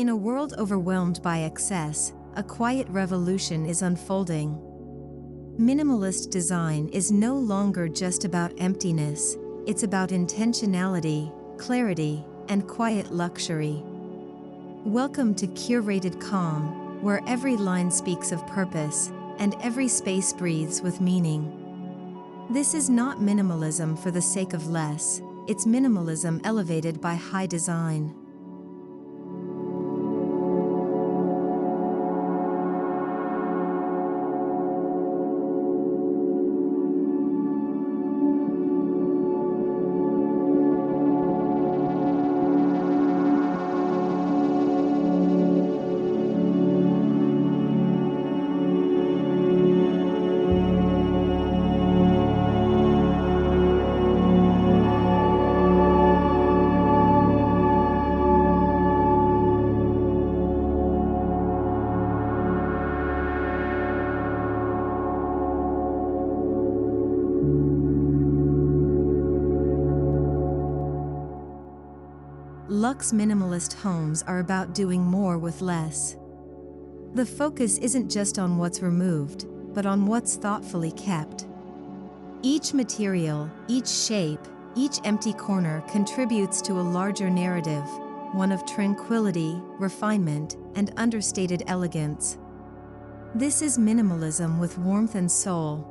In a world overwhelmed by excess, a quiet revolution is unfolding. Minimalist design is no longer just about emptiness, it's about intentionality, clarity, and quiet luxury. Welcome to Curated Calm, where every line speaks of purpose, and every space breathes with meaning. This is not minimalism for the sake of less, it's minimalism elevated by high design. Luxe minimalist homes are about doing more with less. The focus isn't just on what's removed, but on what's thoughtfully kept. Each material, each shape, each empty corner contributes to a larger narrative, one of tranquility, refinement, and understated elegance. This is minimalism with warmth and soul.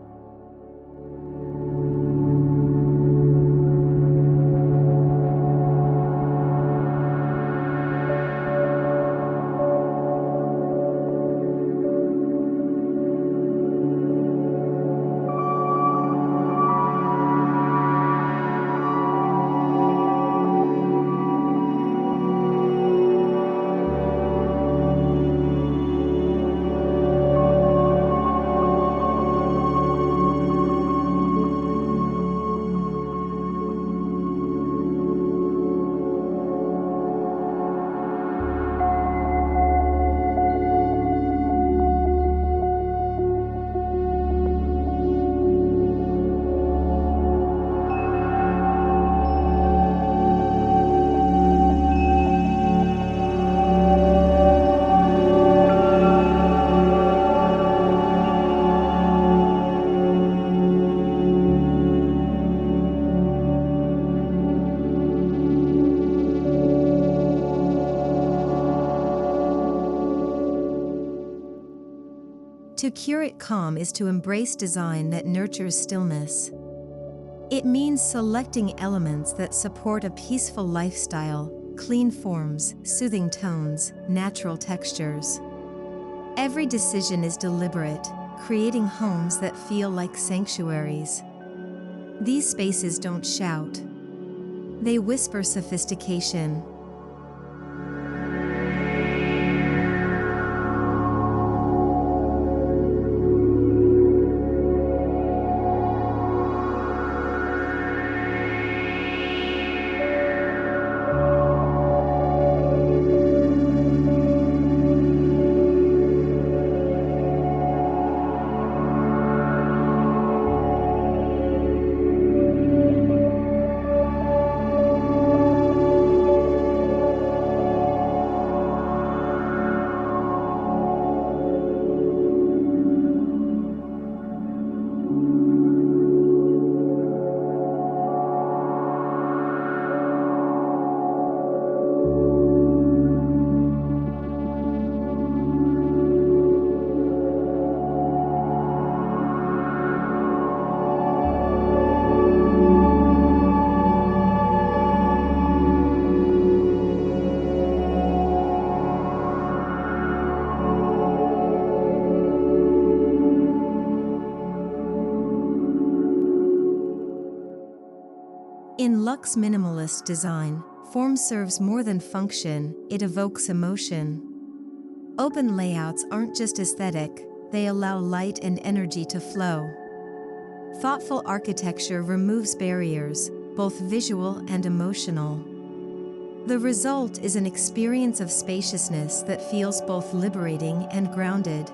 To curate calm is to embrace design that nurtures stillness. It means selecting elements that support a peaceful lifestyle, clean forms, soothing tones, natural textures. Every decision is deliberate, creating homes that feel like sanctuaries. These spaces don't shout. They whisper sophistication. In Luxe minimalist design, form serves more than function, it evokes emotion. Open layouts aren't just aesthetic, they allow light and energy to flow. Thoughtful architecture removes barriers, both visual and emotional. The result is an experience of spaciousness that feels both liberating and grounded.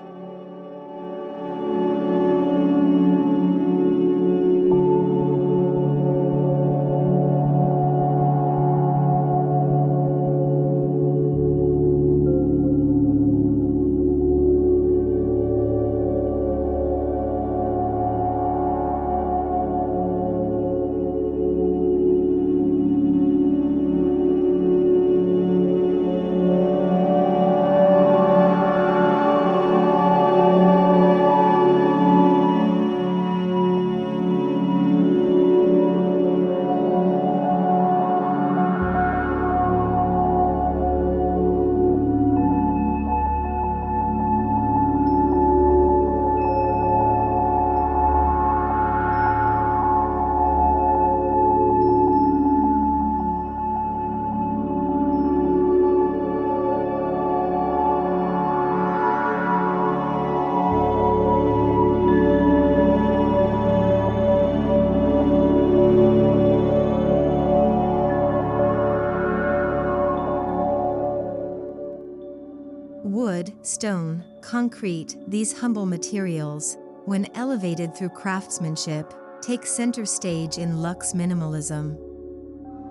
stone, concrete, these humble materials, when elevated through craftsmanship, take center stage in luxe minimalism.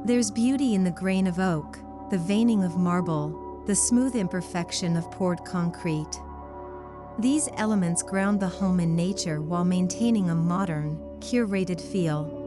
There's beauty in the grain of oak, the veining of marble, the smooth imperfection of poured concrete. These elements ground the home in nature while maintaining a modern, curated feel.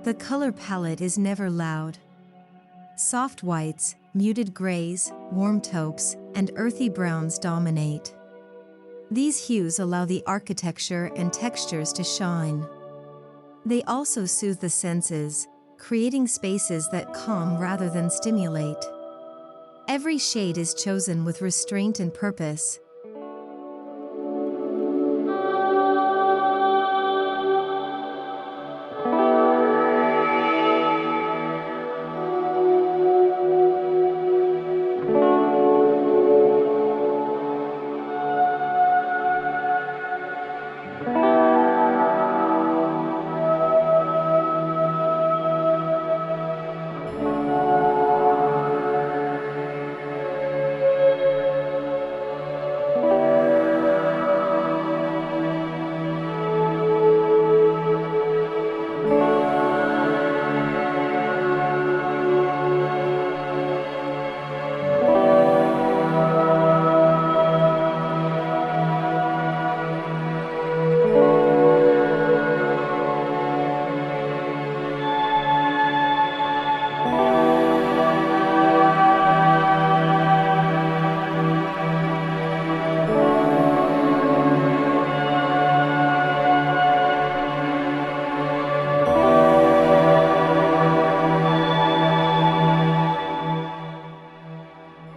The color palette is never loud. Soft whites, muted grays, warm taupes, and earthy browns dominate. These hues allow the architecture and textures to shine. They also soothe the senses, creating spaces that calm rather than stimulate. Every shade is chosen with restraint and purpose.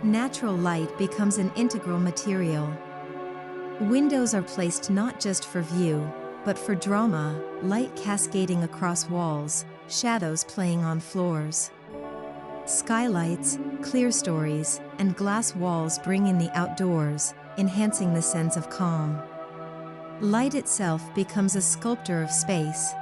Natural light becomes an integral material. Windows are placed not just for view, but for drama, light cascading across walls, shadows playing on floors. Skylights, clear stories, and glass walls bring in the outdoors, enhancing the sense of calm. Light itself becomes a sculptor of space.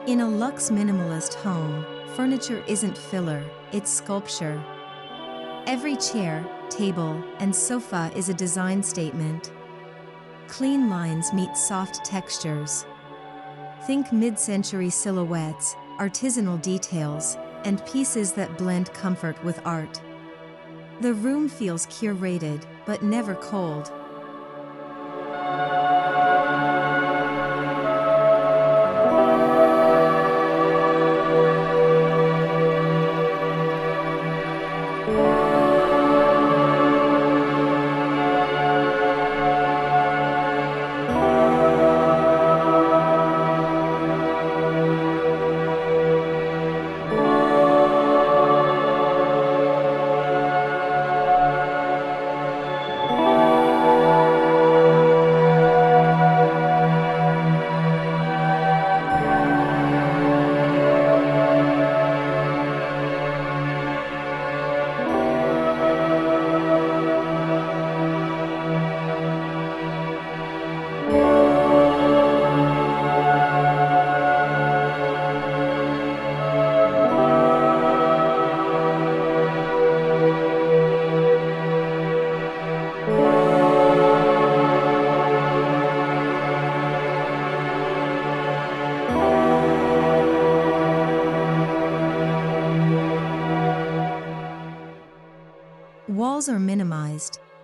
In a luxe minimalist home, furniture isn't filler, it's sculpture. Every chair, table, and sofa is a design statement. Clean lines meet soft textures. Think mid-century silhouettes, artisanal details, and pieces that blend comfort with art. The room feels curated, but never cold.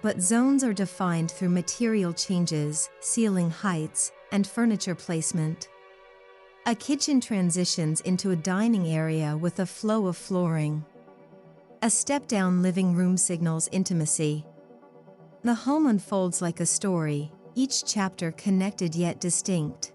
but zones are defined through material changes, ceiling heights, and furniture placement. A kitchen transitions into a dining area with a flow of flooring. A step-down living room signals intimacy. The home unfolds like a story, each chapter connected yet distinct.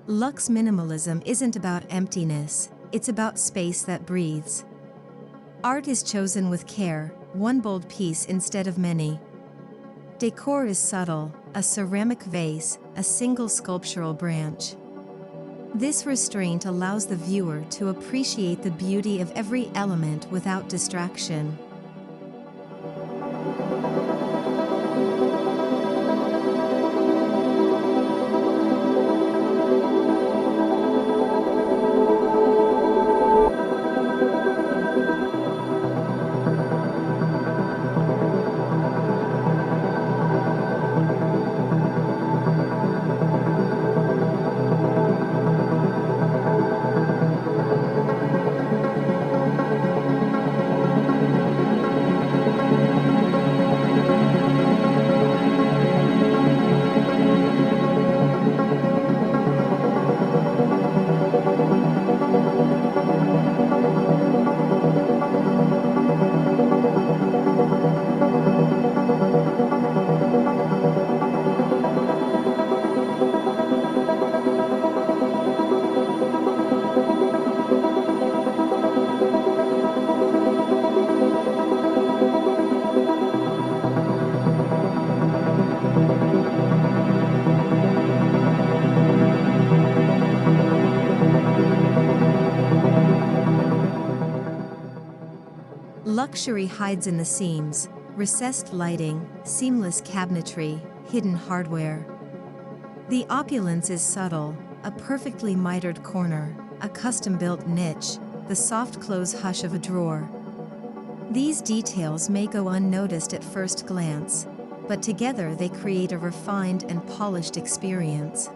Luxe minimalism isn't about emptiness, it's about space that breathes. Art is chosen with care, one bold piece instead of many. Decor is subtle, a ceramic vase, a single sculptural branch. This restraint allows the viewer to appreciate the beauty of every element without distraction. Luxury hides in the seams, recessed lighting, seamless cabinetry, hidden hardware. The opulence is subtle, a perfectly mitered corner, a custom-built niche, the soft close hush of a drawer. These details may go unnoticed at first glance, but together they create a refined and polished experience.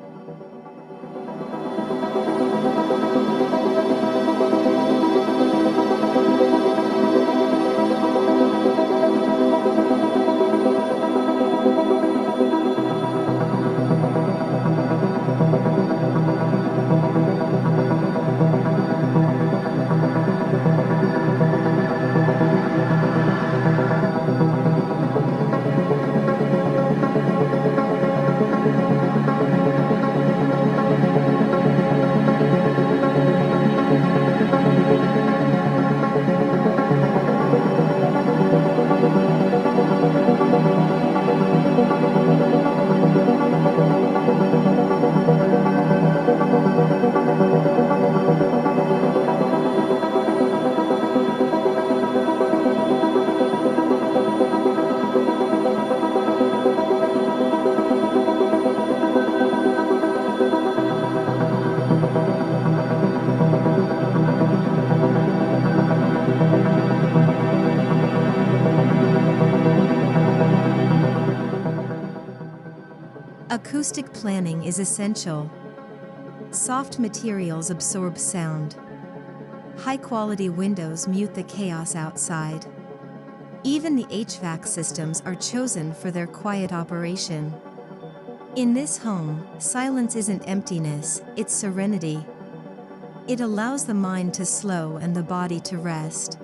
Acoustic planning is essential. Soft materials absorb sound. High-quality windows mute the chaos outside. Even the HVAC systems are chosen for their quiet operation. In this home, silence isn't emptiness, it's serenity. It allows the mind to slow and the body to rest.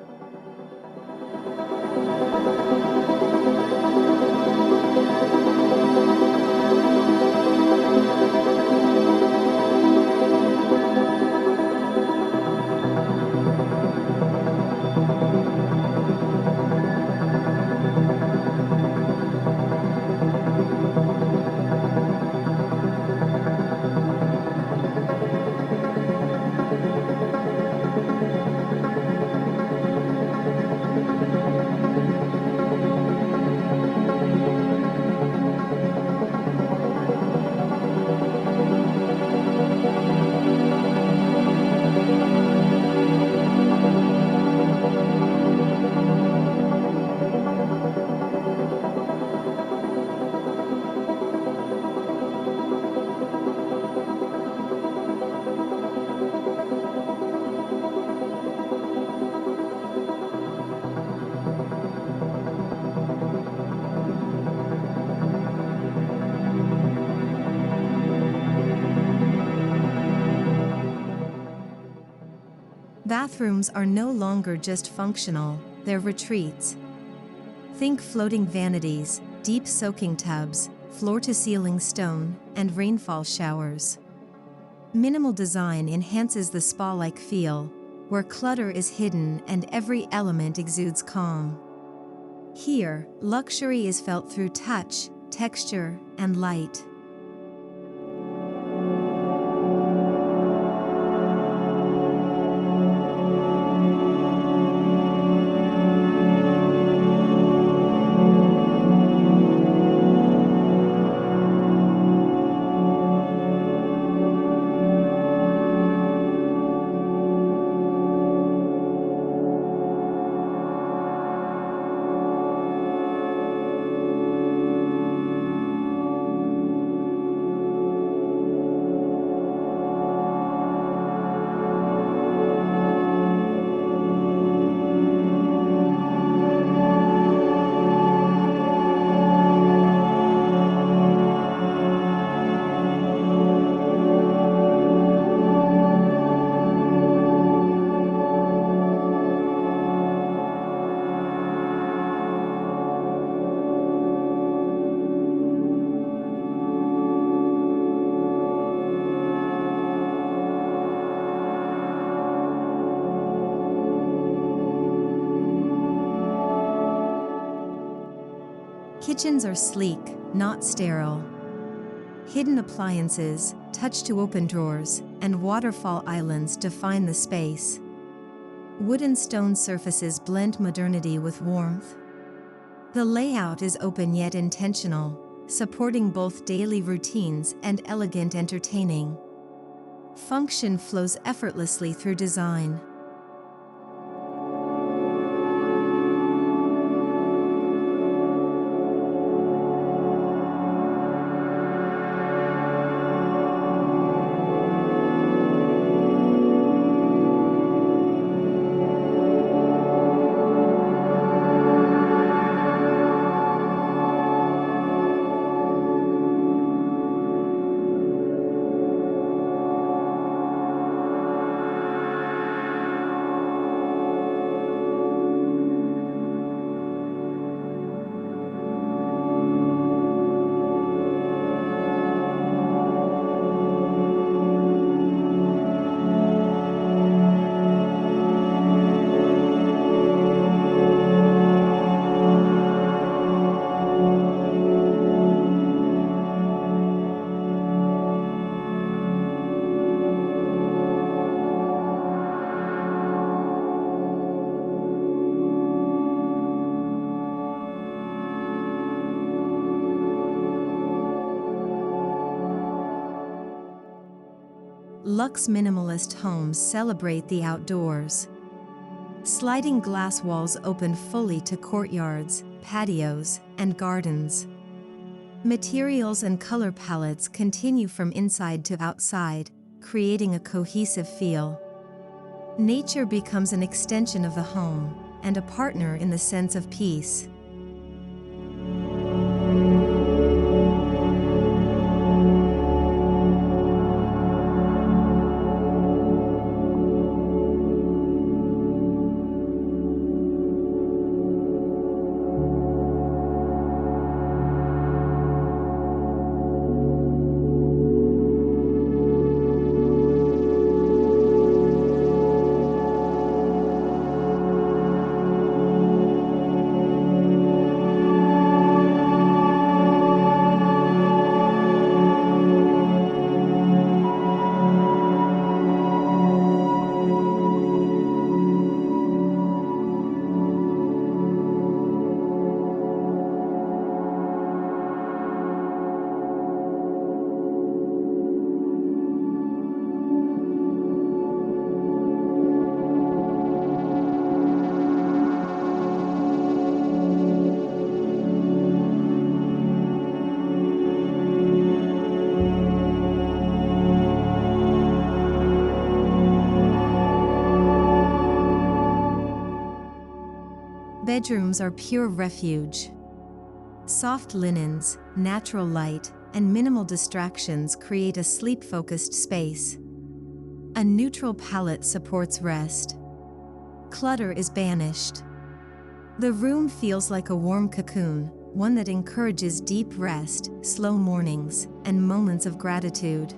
Bathrooms are no longer just functional, they're retreats. Think floating vanities, deep soaking tubs, floor-to-ceiling stone, and rainfall showers. Minimal design enhances the spa-like feel, where clutter is hidden and every element exudes calm. Here, luxury is felt through touch, texture, and light. Kitchens are sleek, not sterile. Hidden appliances, touch-to-open drawers, and waterfall islands define the space. Wood and stone surfaces blend modernity with warmth. The layout is open yet intentional, supporting both daily routines and elegant entertaining. Function flows effortlessly through design. Luxe minimalist homes celebrate the outdoors. Sliding glass walls open fully to courtyards, patios, and gardens. Materials and color palettes continue from inside to outside, creating a cohesive feel. Nature becomes an extension of the home, and a partner in the sense of peace. Bedrooms are pure refuge. Soft linens, natural light, and minimal distractions create a sleep-focused space. A neutral palette supports rest. Clutter is banished. The room feels like a warm cocoon, one that encourages deep rest, slow mornings, and moments of gratitude.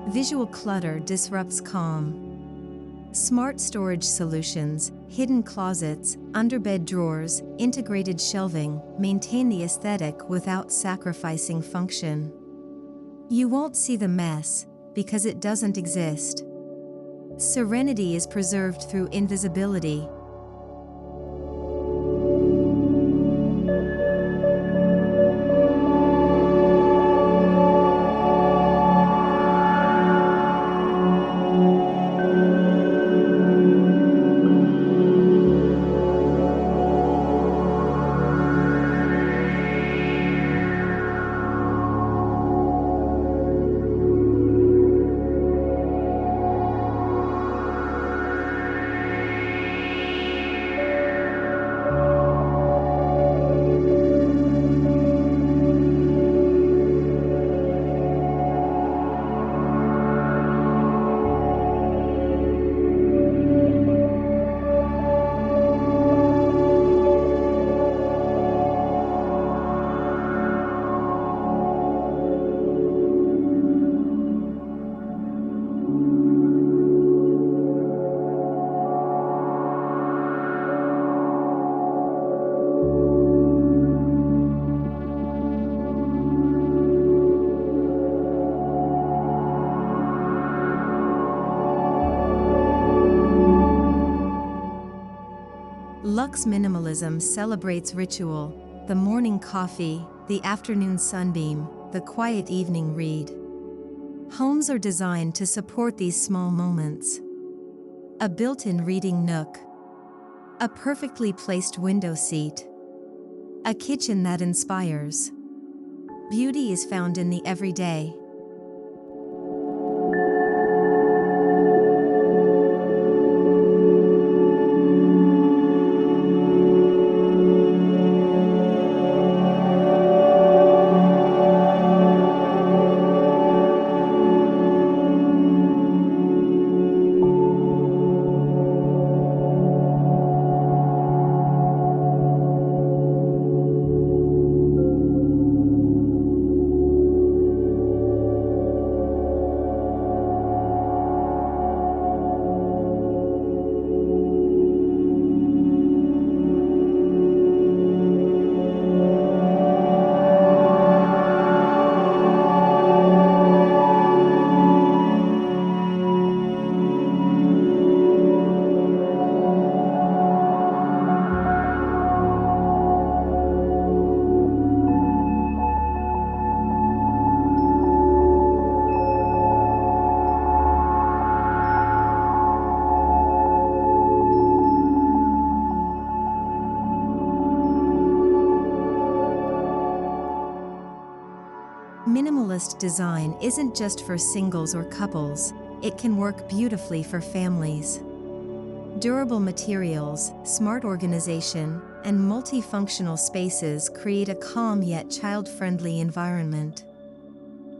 Visual clutter disrupts calm. Smart storage solutions, hidden closets, underbed drawers, integrated shelving maintain the aesthetic without sacrificing function. You won't see the mess because it doesn't exist. Serenity is preserved through invisibility. Luxe minimalism celebrates ritual, the morning coffee, the afternoon sunbeam, the quiet evening read. Homes are designed to support these small moments. A built-in reading nook. A perfectly placed window seat. A kitchen that inspires. Beauty is found in the everyday. minimalist design isn't just for singles or couples, it can work beautifully for families. Durable materials, smart organization, and multifunctional spaces create a calm yet child-friendly environment.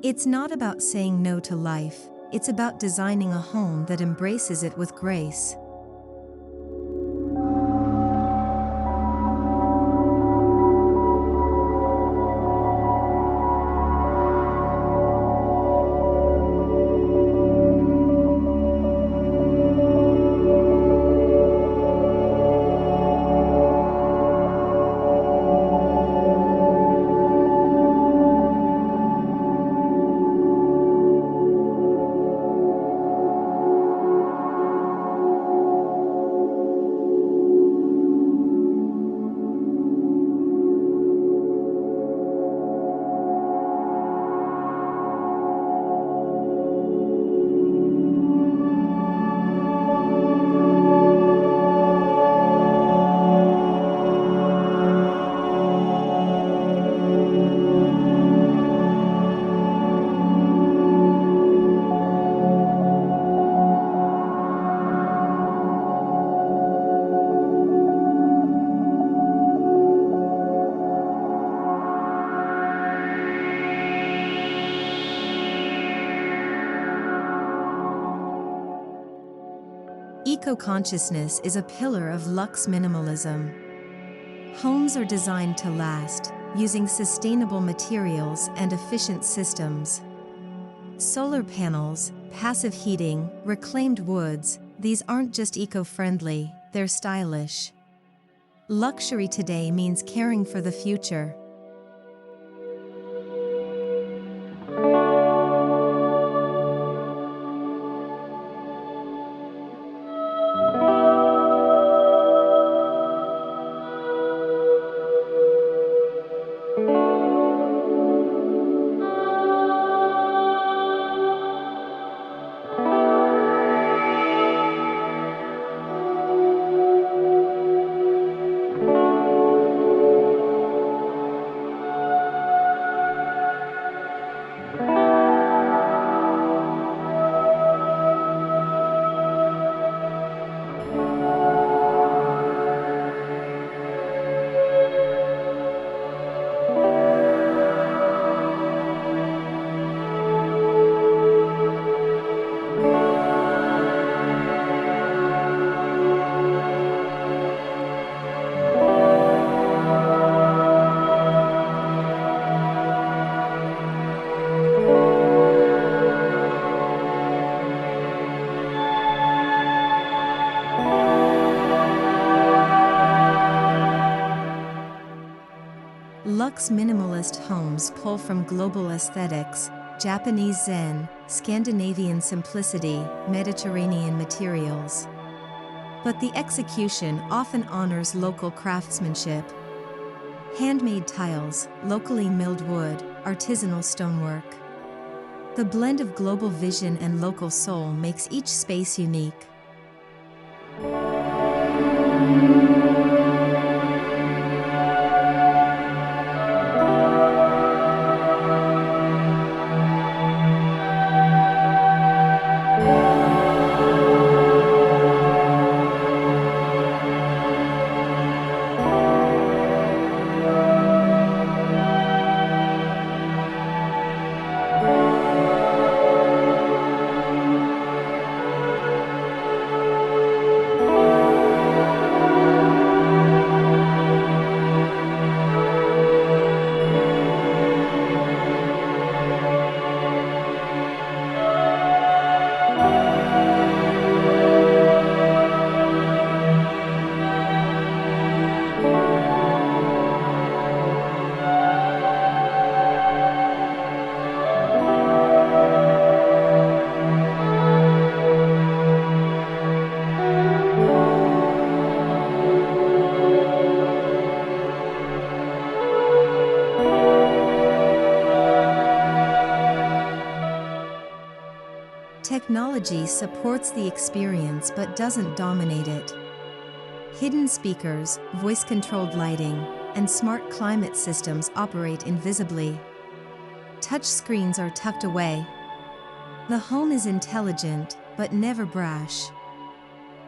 It's not about saying no to life, it's about designing a home that embraces it with grace. Eco-consciousness is a pillar of Luxe minimalism. Homes are designed to last, using sustainable materials and efficient systems. Solar panels, passive heating, reclaimed woods, these aren't just eco-friendly, they're stylish. Luxury today means caring for the future. Luxe minimalist homes pull from global aesthetics, Japanese Zen, Scandinavian simplicity, Mediterranean materials. But the execution often honors local craftsmanship. Handmade tiles, locally milled wood, artisanal stonework. The blend of global vision and local soul makes each space unique. Technology supports the experience but doesn't dominate it. Hidden speakers, voice-controlled lighting, and smart climate systems operate invisibly. Touch screens are tucked away. The home is intelligent, but never brash.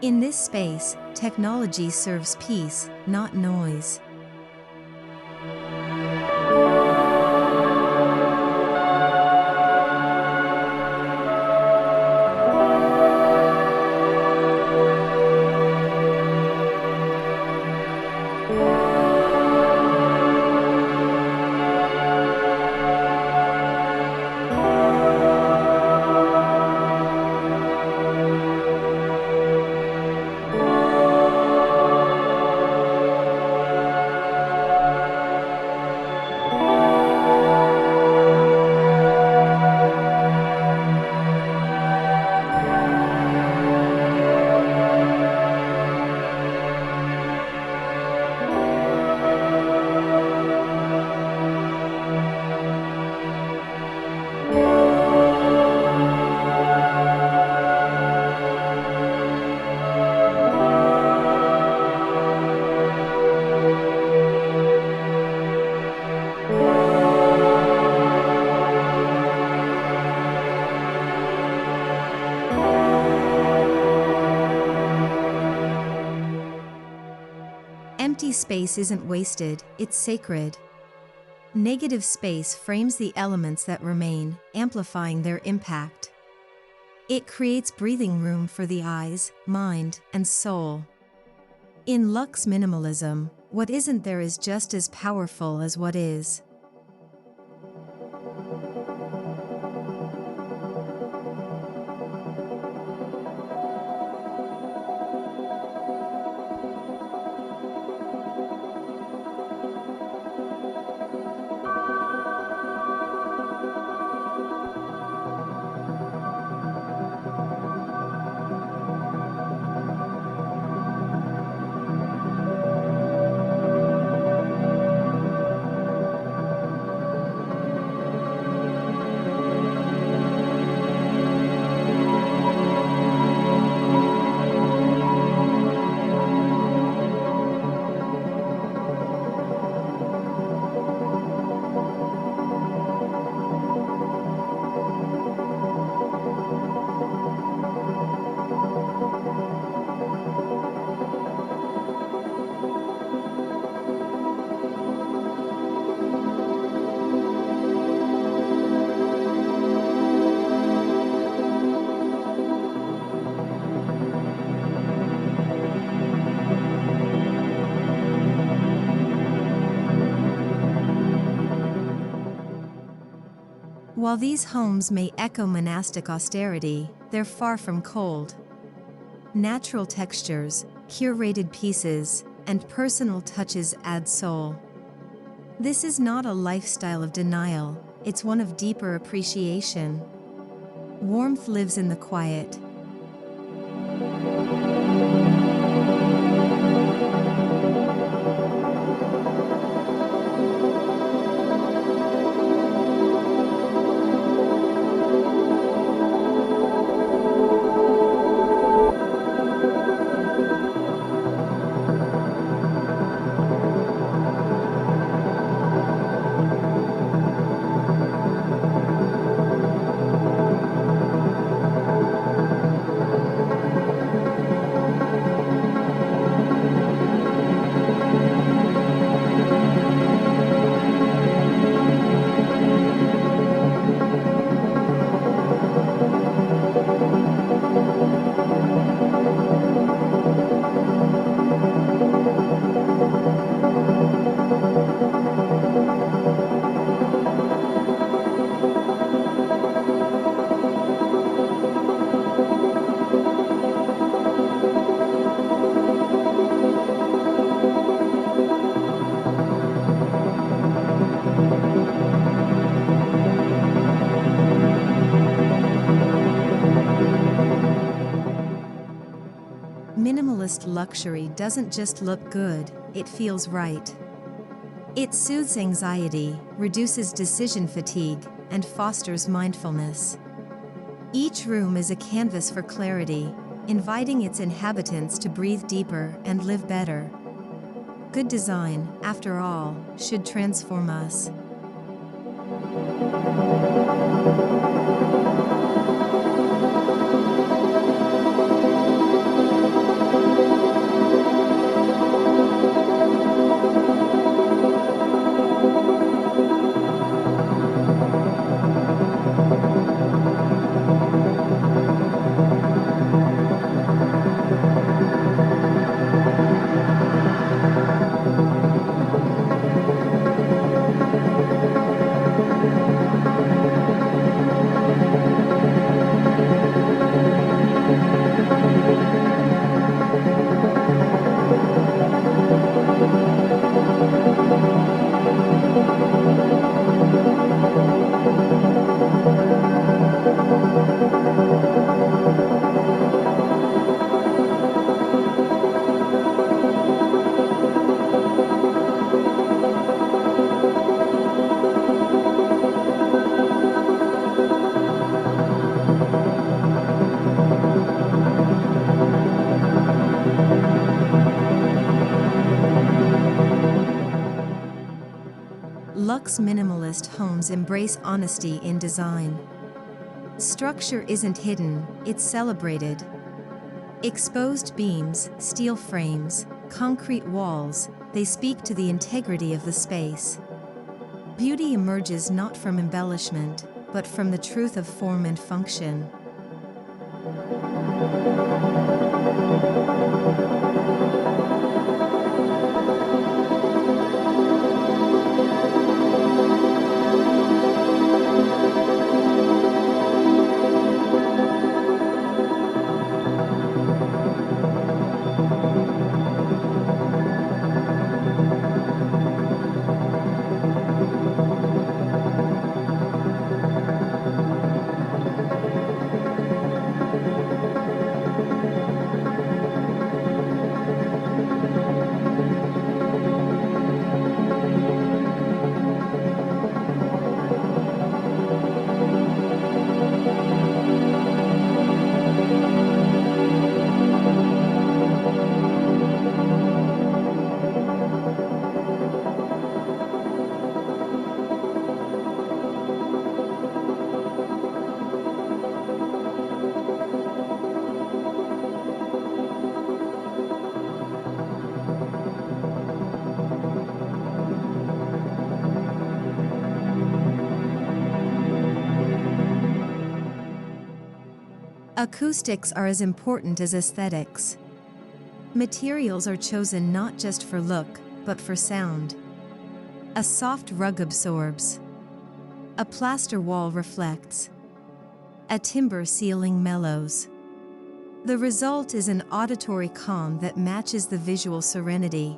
In this space, technology serves peace, not noise. Empty space isn't wasted, it's sacred. Negative space frames the elements that remain, amplifying their impact. It creates breathing room for the eyes, mind, and soul. In Luxe minimalism, what isn't there is just as powerful as what is. While these homes may echo monastic austerity, they're far from cold. Natural textures, curated pieces, and personal touches add soul. This is not a lifestyle of denial, it's one of deeper appreciation. Warmth lives in the quiet. Minimalist luxury doesn't just look good, it feels right. It soothes anxiety, reduces decision fatigue, and fosters mindfulness. Each room is a canvas for clarity, inviting its inhabitants to breathe deeper and live better. Good design, after all, should transform us. Luxe minimalist homes embrace honesty in design. Structure isn't hidden, it's celebrated. Exposed beams, steel frames, concrete walls, they speak to the integrity of the space. Beauty emerges not from embellishment, but from the truth of form and function. Acoustics are as important as aesthetics. Materials are chosen not just for look, but for sound. A soft rug absorbs. A plaster wall reflects. A timber ceiling mellows. The result is an auditory calm that matches the visual serenity.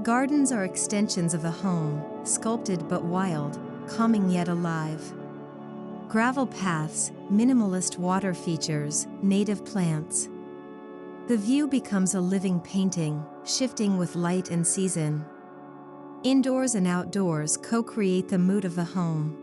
Gardens are extensions of the home, sculpted but wild, calming yet alive. Gravel paths, minimalist water features, native plants. The view becomes a living painting, shifting with light and season. Indoors and outdoors co-create the mood of the home.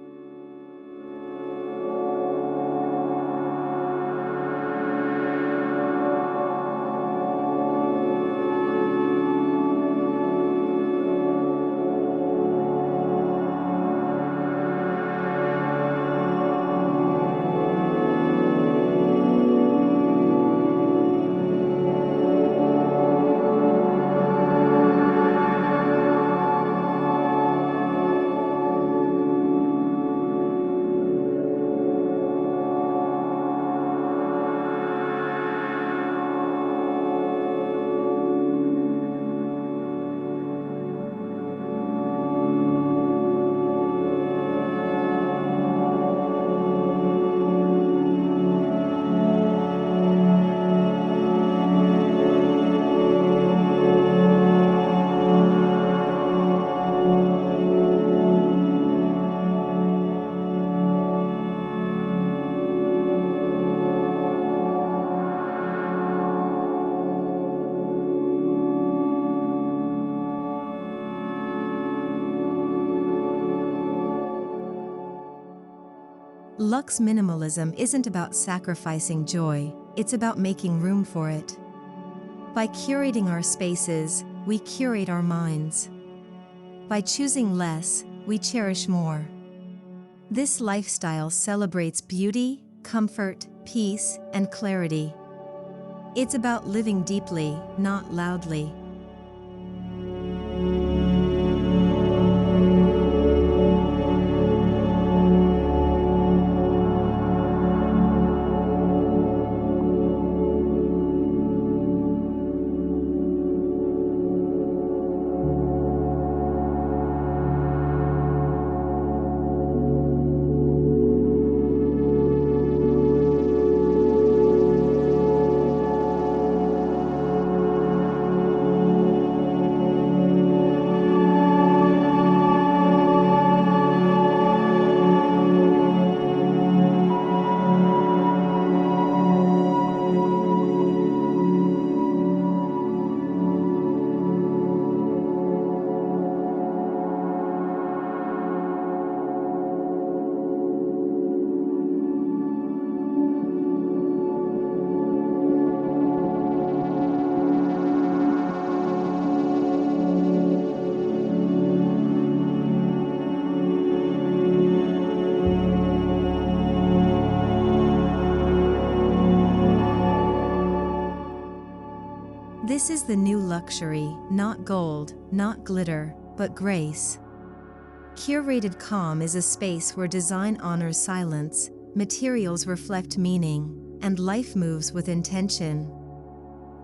Luxe minimalism isn't about sacrificing joy, it's about making room for it. By curating our spaces, we curate our minds. By choosing less, we cherish more. This lifestyle celebrates beauty, comfort, peace, and clarity. It's about living deeply, not loudly. This is the new luxury, not gold, not glitter, but grace. Curated Calm is a space where design honors silence, materials reflect meaning, and life moves with intention.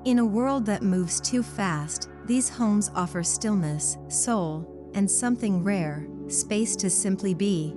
In a world that moves too fast, these homes offer stillness, soul, and something rare, space to simply be.